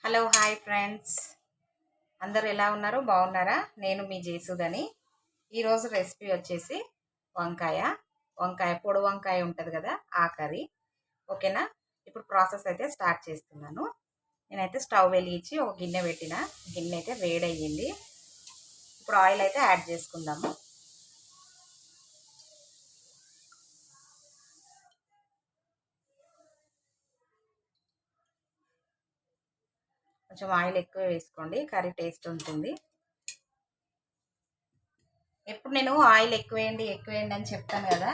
Hello hi friends, అందరూ ఎలా ఉన్నారు? బాగున్నారా? నేను మీ జేసుదని. ఈరోజు రెసిపీ వచ్చేసి వంకాయ వంకాయ పొడి వంకాయ ఉంటుంది కదా, ఆ కర్రీ. ఓకేనా? ఇప్పుడు ప్రాసెస్ అయితే స్టార్ట్ చేస్తున్నాను. నేనైతే స్టవ్ వెలిగించి ఒక గిన్నె పెట్టిన. గిన్నె అయితే వేడయ్యింది. ఇప్పుడు ఆయిల్ అయితే యాడ్ చేసుకుందాము. కొంచెం ఆయిల్ ఎక్కువ వేసుకోండి, కర్రీ టేస్ట్ ఉంటుంది. ఎప్పుడు నేను ఆయిల్ ఎక్కువేయండి అని చెప్తాను కదా.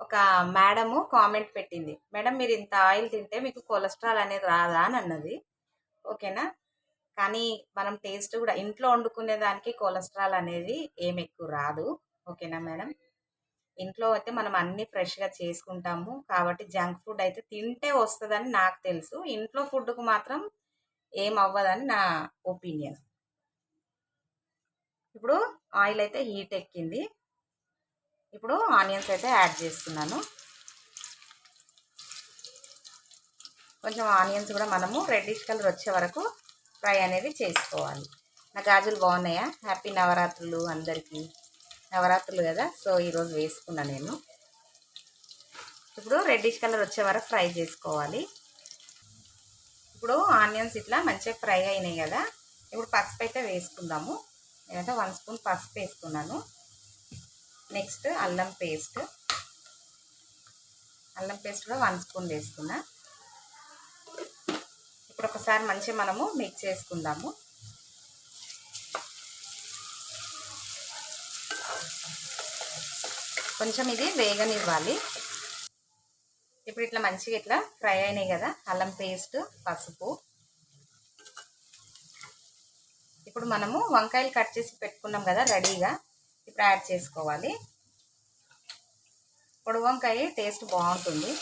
ఒక మేడము కామెంట్ పెట్టింది, మేడం మీరు ఇంత ఆయిల్ తింటే మీకు కొలెస్ట్రాల్ అనేది రాదా అని అన్నది. ఓకేనా? కానీ మనం టేస్ట్ కూడా ఇంట్లో వండుకునే దానికి కొలెస్ట్రాల్ అనేది ఏమి ఎక్కువ రాదు. ఓకేనా మేడం? ఇంట్లో అయితే మనం అన్నీ ఫ్రెష్గా చేసుకుంటాము కాబట్టి జంక్ ఫుడ్ అయితే తింటే వస్తుందని నాకు తెలుసు. ఇంట్లో ఫుడ్కు మాత్రం ఏం అవ్వదని నా ఒపీనియన్. ఇప్పుడు ఆయిల్ అయితే హీట్ ఎక్కింది. ఇప్పుడు ఆనియన్స్ అయితే యాడ్ చేస్తున్నాను. కొంచెం ఆనియన్స్ కూడా మనము రెడ్డిష్ కలర్ వచ్చే వరకు ఫ్రై అనేది చేసుకోవాలి. నా గాజులు బాగున్నాయా? హ్యాపీ నవరాత్రులు అందరికీ. నవరాత్రులు కదా, సో ఈరోజు వేసుకున్నా నేను. ఇప్పుడు రెడ్డిష్ కలర్ వచ్చే వరకు ఫ్రై చేసుకోవాలి. ఇప్పుడు ఆనియన్స్ ఇట్లా మంచిగా ఫ్రై అయినాయి కదా, ఇప్పుడు పసుపు అయితే వేసుకుందాము. నేనైతే 1 స్పూన్ పసుపు వేసుకున్నాను. నెక్స్ట్ అల్లం పేస్ట్ కూడా 1 స్పూన్ వేసుకున్నా. ఇప్పుడు ఒకసారి మంచిగా మనము మిక్స్ చేసుకుందాము. కొంచెం ఇది వేగనివ్వాలి. ఇప్పుడు ఇట్లా మంచిగా ఇట్లా ఫ్రై అయినాయి కదా, అల్లం పేస్ట్, పసుపు. ఇప్పుడు మనము వంకాయలు కట్ చేసి పెట్టుకున్నాం కదా రెడీగా, ఇప్పుడు యాడ్ చేసుకోవాలి. పొడి వంకాయ టేస్ట్ బాగుంటుంది.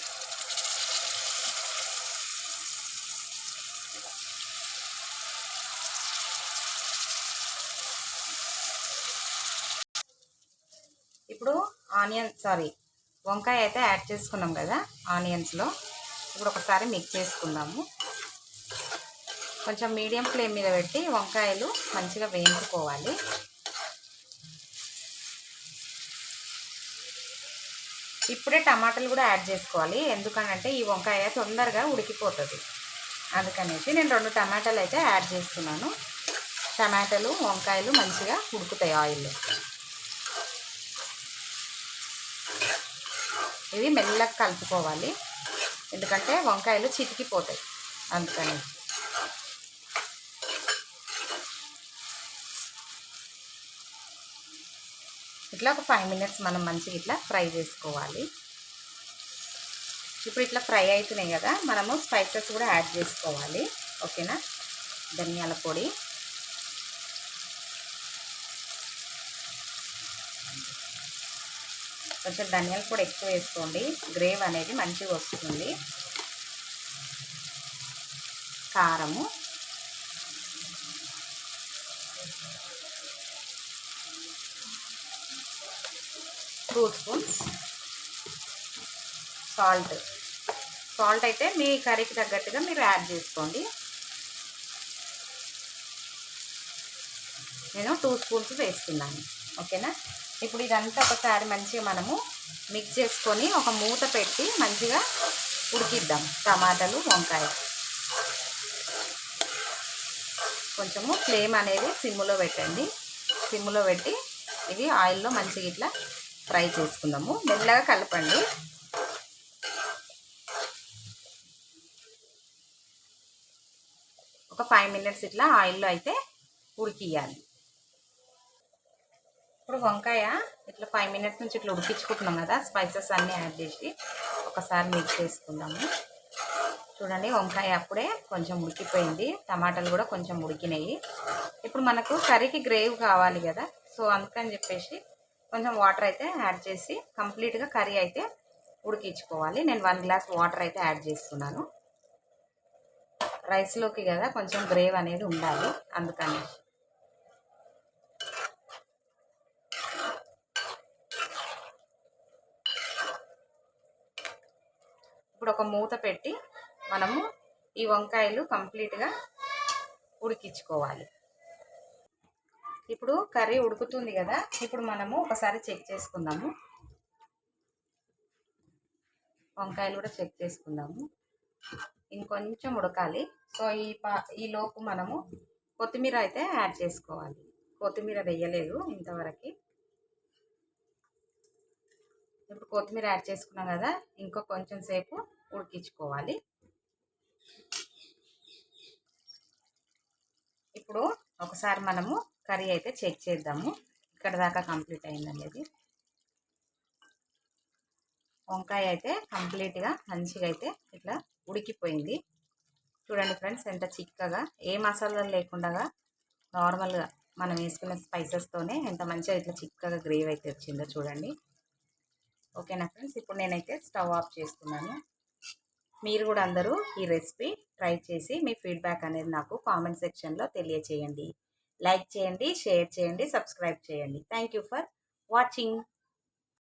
ఇప్పుడు వంకాయ అయితే యాడ్ చేసుకున్నాం కదా ఆనియన్స్లో. ఇప్పుడు ఒకసారి మిక్స్ చేసుకుందాము. కొంచెం మీడియం ఫ్లేమ్ మీద పెట్టి వంకాయలు మంచిగా వేయించుకోవాలి. ఇప్పుడే టమాటాలు కూడా యాడ్ చేసుకోవాలి, ఎందుకనంటే ఈ వంకాయ తొందరగా ఉడికిపోతుంది. అందుకనేసి నేను 2 టమాటాలు అయితే యాడ్ చేస్తున్నాను. టమాటాలు వంకాయలు మంచిగా ఉడుకుతాయి ఆయిల్లో. ఇవి మెల్లగా కలుపుకోవాలి, ఎందుకంటే వంకాయలు చితికిపోతాయి అందుకని. ఇట్లా ఒక 5 మినిట్స్ మనం మంచిగా ఇట్లా ఫ్రై చేసుకోవాలి. ఇప్పుడు ఇట్లా ఫ్రై అవుతున్నాయి కదా, మనము స్పైసెస్ కూడా యాడ్ చేసుకోవాలి. ఓకేనా? ధనియాల పొడి, కొంచెం ధనియాల పొడి ఎక్కువ వేసుకోండి, గ్రేవీ అనేది మంచిగా వస్తుంది. కారము, టూ స్పూన్స్ సాల్ట్ అయితే మీ కర్రీకి తగ్గట్టుగా మీరు యాడ్ చేసుకోండి. నేను 2 స్పూన్స్ వేస్తున్నాను. ఓకేనా? ఇప్పుడు ఇదంతా ఒకసారి మంచిగా మనము మిక్స్ చేసుకొని ఒక మూత పెట్టి మంచిగా ఉడికిద్దాం. టమాటాలు, వంకాయ కొంచెము ఫ్లేమ్ అనేది సిమ్లో పెట్టండి. సిమ్లో పెట్టి ఇది ఆయిల్లో మంచిగా ఇట్లా ఫ్రై చేసుకుందాము. మెల్లగా కలపండి. ఒక 5 మినిట్స్ ఇట్లా ఆయిల్లో అయితే ఉడికియాలి. ఇప్పుడు వంకాయ ఇట్లా 5 మినిట్స్ నుంచి ఇట్లా ఉడికించుకుంటున్నాం కదా, స్పైసెస్ అన్నీ యాడ్ చేసి ఒకసారి మిక్స్ చేసుకుందాము. చూడండి, వంకాయ అప్పుడే కొంచెం ఉడికిపోయింది, టమాటాలు కూడా కొంచెం ఉడికినాయి. ఇప్పుడు మనకు కర్రీకి గ్రేవీ కావాలి కదా, సో అందుకని చెప్పేసి కొంచెం వాటర్ అయితే యాడ్ చేసి కంప్లీట్గా కర్రీ అయితే ఉడికించుకోవాలి. నేను 1 గ్లాస్ వాటర్ అయితే యాడ్ చేస్తున్నాను. రైస్లోకి కదా కొంచెం గ్రేవీ అనేది ఉండాలి, అందుకని. ఇప్పుడు ఒక మూత పెట్టి మనము ఈ వంకాయలు కంప్లీట్గా ఉడికించుకోవాలి. ఇప్పుడు కర్రీ ఉడుకుతుంది కదా, ఇప్పుడు మనము ఒకసారి చెక్ చేసుకుందాము. వంకాయలు కూడా చెక్ చేసుకుందాము. ఇంకొంచెం ఉడకాలి. సో ఈ లోపు మనము కొత్తిమీర అయితే యాడ్ చేసుకోవాలి. కొత్తిమీర వేయలేదు ఇంతవరకు. ఇప్పుడు కొత్తిమీర యాడ్ చేసుకున్నాం కదా, ఇంకో కొంచెం సేపు ఉడికించుకోవాలి. ఇప్పుడు ఒకసారి మనము కర్రీ అయితే చెక్ చేద్దాము, ఇక్కడ దాకా కంప్లీట్ అయిందనేది. వంకాయ అయితే కంప్లీట్గా మంచిగా అయితే ఇట్లా ఉడికిపోయింది. చూడండి ఫ్రెండ్స్, ఎంత చిక్కగా, ఏ మసాలాలు లేకుండా నార్మల్గా మనం వేసుకున్న స్పైసెస్తోనే ఎంత మంచిగా ఇట్లా చిక్కగా గ్రేవీ అయితే వచ్చిందో చూడండి. ఓకేనా ఫ్రెండ్స్, ఇప్పుడు నేనైతే స్టవ్ ఆఫ్ చేస్తున్నాను. మీరు కూడా అందరూ ఈ రెసిపీ ట్రై చేసి మీ ఫీడ్బ్యాక్ అనేది నాకు కామెంట్ సెక్షన్లో తెలియచేయండి. లైక్ చేయండి, షేర్ చేయండి, సబ్స్క్రైబ్ చేయండి. Thank you for watching.